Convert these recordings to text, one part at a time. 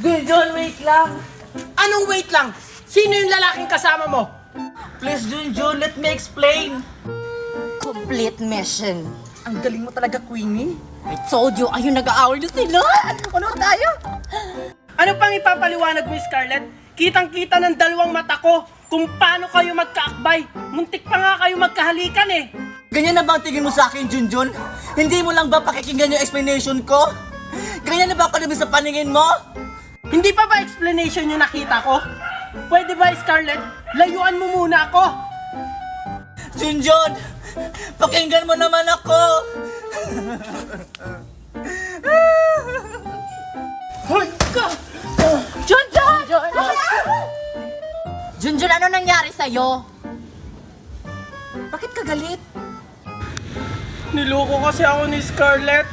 Junjun, wait lang. Anong wait lang? Sino yung lalaking kasama mo? Please, Junjun, let me explain. Complete mission. Ang galing mo talaga, Queenie. I told you, ayun nag-aaway na sila. Ano tayo? Ano pang ipapaliwanag mo, Scarlett? Kitang-kita ng dalawang mata ko kung paano kayo magkaakbay. Muntik pa nga kayo magkahalikan eh. Ganyan na ba ang tingin mo sa akin, Junjun? Hindi mo lang ba pakikinggan yung explanation ko? Ganyan na ba ako namin sa paningin mo? Hindi pa ba explanation yung nakita ko? Pwede ba, Scarlett? Layuan mo muna ako. Junjun, pakinggan mo naman ako. Hoy ka! Junjun! Junjun, ano nangyari sa'yo? Bakit ka galit? Niloko kasi ako ni Scarlett.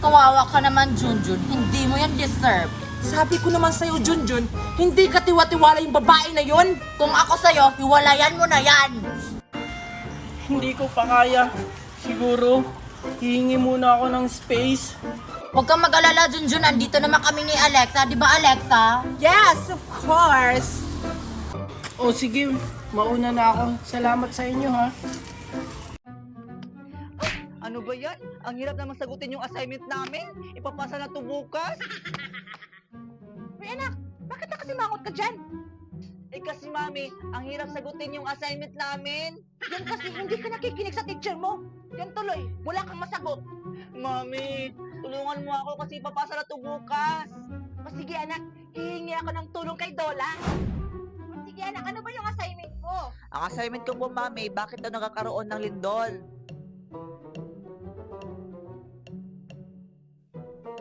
Kawawa ka naman, Junjun. Hindi mo yan deserve. Sabi ko naman sa'yo, Junjun, hindi ka tiwa-tiwala yung babae na yon. Kung ako sa'yo, hiwalayan mo na yan. Hindi ko pa kaya. Siguro, hihingi muna ako ng space. Huwag kang mag-alala, Junjun. Andito naman kami ni Alexa. Di ba, Alexa? Yes, of course. O sige, mauna na ako. Salamat sa inyo ha. Ano ba yan? Ang hirap namang sagutin yung assignment namin. Ipapasa na to bukas. Uy, anak, bakit nakasimangot ka dyan? Eh kasi mami, ang hirap sagutin yung assignment namin. Yan kasi hindi ka nakikinig sa teacher mo. Yan tuloy, wala kang masagot. Mami, tulungan mo ako kasi ipapasa na to bukas. O sige anak, hihingi ako ng tulong kay Dola. O sige anak, ano ba yung assignment mo? Ang assignment ko po mami, bakit daw nakakaroon ng lindol?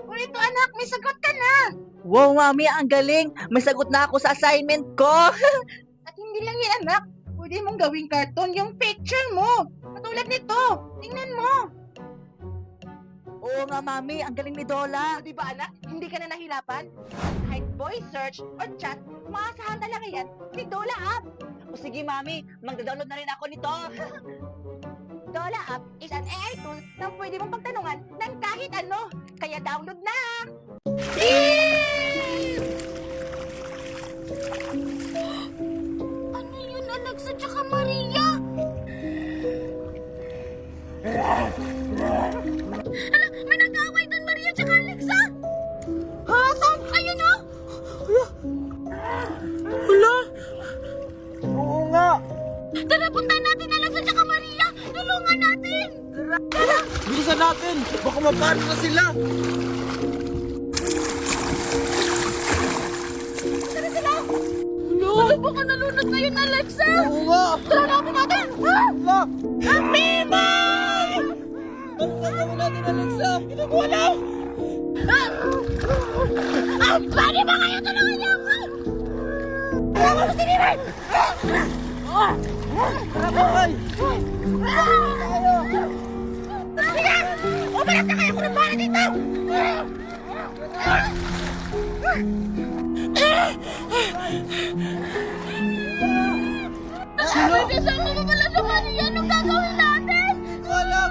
O ito anak, may sagot ka na. Wow mami, ang galing! May sagot na ako sa assignment ko! At hindi lang yan anak, pwede mong gawing karton yung picture mo. Katulad nito, tingnan mo. Oo nga mami, ang galing ni Dola. O di ba anak, hindi ka na nahirapan? Kahit voice search or chat, maasahan talaga yan ni Dola app. O sige mami, magda-download na rin ako nito. Dola app is an AI tool na pwede mong pagtanungan ng kahit ano. Kaya download na! Ano yun, Alexa tsaka Maria? Hala, may nag-away doon, Maria tsaka Alexa! Ha? Saan? Ayun o! Wala! Oo nga! Tara, puntahan natin Alexa tsaka Maria! Tulungan natin! Bilisan natin, baka mapano na sila. Tara sila! Wala ba ka nalunod ngayon, Alexa? Oo nga. Tara, hanapin natin! Ha? Wala. Mima! Anong gagawin natin, Alexa? Hindi ko alam! Pwede ba kayo tulungan niyo ako? Tara mo si Niman! Tara, boy! Sige! Umalas na kayo kung nabala dito! Pwede saan mo mabala sa Maria? Anong gagawin natin? Wala!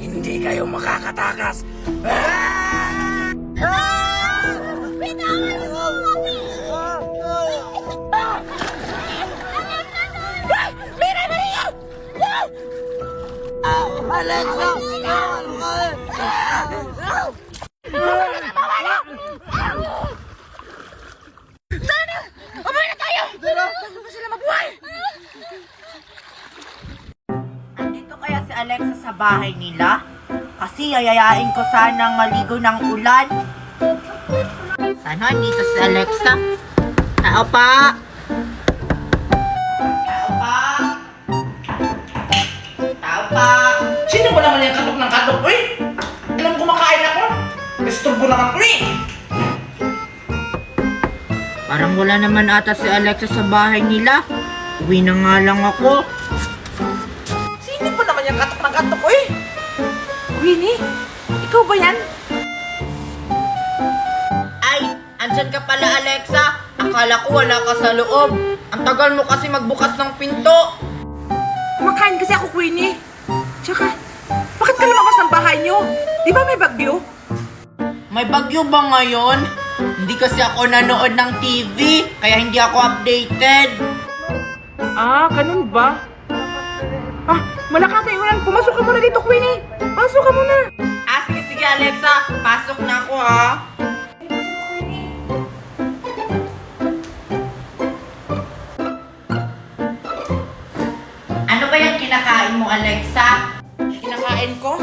Hindi kayo makakatakas! Pinangan mo kami! Mira, Maria! Alexa! Umuwi na tayo! Huwag mo sila mabuhay! Andito kaya si Alexa sa bahay nila? Kasi yayayain ko sanang maligo ng ulan. Sana andito si Alexa. Tao pa! Tao pa! Tao pa! Sino ba naman yung katok ng katok? Uy! Alam kumakain ako? Isturbo naman ko eh! Parang wala naman ata si Alexa sa bahay nila. Uwi na nga lang ako. Sino ba naman yung katok ng katok? Uy! Queenie? Ikaw ba yan? Ay, andyan ka pala, Alexa. Akala ko wala ka sa loob. Ang tagal mo kasi magbukas ng pinto. Kumakain kasi ako, Queenie. Tsaka, bakit ka lumabas ng bahay niyo? Di ba may bagyo? May bagyo ba ngayon? Hindi kasi ako nanood ng TV, kaya hindi ako updated. Ah, ganun ba? Ah, malakas ay ulan. Pumasok ka muna dito, Queenie. Pasok ka muna. Ah, sige, sige, Alexa. Pasok na ako, ha? Ano ba yung kinakain mo, Alexa? Kinakain ko?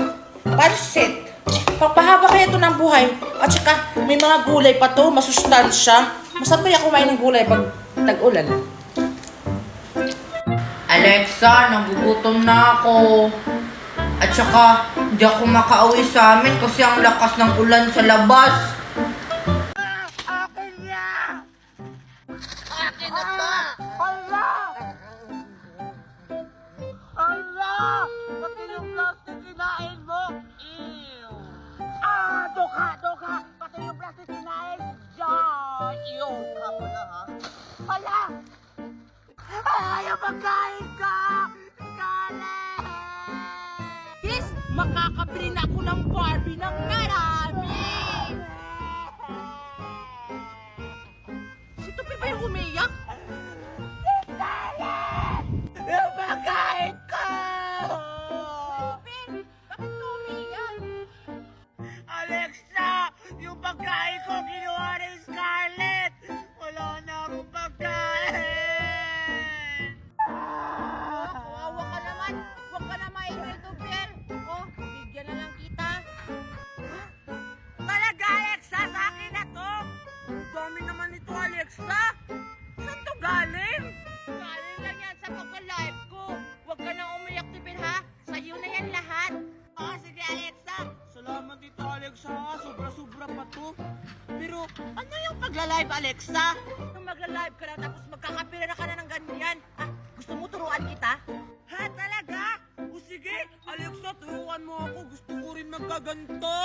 Pansit. Pagpahaba kaya ito ng buhay. At saka, may mga gulay pa to, masustansya. Masarap kaya kumain ng gulay pag tag-ulan. Alexa, nagugutom na ako. At saka, hindi ako makauwi sa amin kasi ang lakas ng ulan sa labas. Akin niya! Akin na to! Hala! Hala! Pati yung plastic kinain mo! Ew! Ah! Doka! Doka! Pati yung plastic kinain! Diyan! Ew! Ka pala, ha? Hala! Ay, pagkain ka! Scarlett! Yes! Makakabili na ako ng Barbie ng marami! Si Tupi ba yung umiyak? Yung pagkain ko! Tupi! Bakit ka umiyak? Alexa! Yung pagkain ko kinuha ni Scarlett! Wala na akong pagkain! Kawawa ka naman! Huwag ka na maingay, Tupi! Oh, bigyan na lang kita! Talaga, Alexa! Sa akin na to! Ang dami naman nito, Alexa! Saan to galing? Galing lang yan sa pagka-live ko! Huwag ka nang umiyak, Tupi, ha? Sa'yo na yan lahat! Oh, sige, Alexa! Salamat dito, Alexa! Sobra-sobra pa to! Pero, ano yung pagla-live, Alexa? Nung magla-live ka na tapos magkakapira ka na ng ganyan. Ah, gusto mo turuan kita? Ha, talaga? O sige, Alexa, turuan mo ako. Gusto ko rin magkaganto.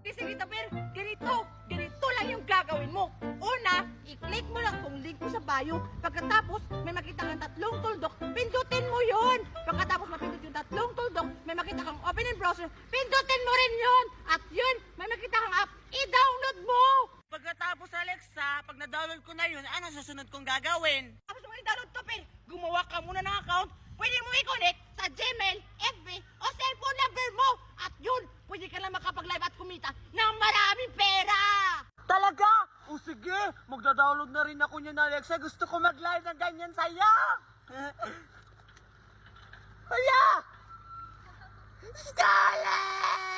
Sige, Tapir, ganito lang yung gagawin mo. Una, i-click mo lang tong link ko sa bio. Pagkatapos, may makita kang tatlong tuldok, pindutin mo yon. Pagkatapos mapindot yung tatlong tuldok, may makita kang open in browser, pindutin mo rin yon. At yun, may makita kang app, i-download mo. Pagkatapos, Alexa, pag na-download ko na yun, ano susunod kong gagawin? Tapos mo i-download, Tapir, gumawa ka muna ng account. Pwede mo i-connect sa Gmail, FB, o cellphone number mo. At yun, pwede ka lang makapag-live at kumita ng maraming pera. Talaga? O sige, magda-download na rin ako niyan, Alexa. Gusto ko mag-live ng ganyan sa'yo. Hala! Scarlett!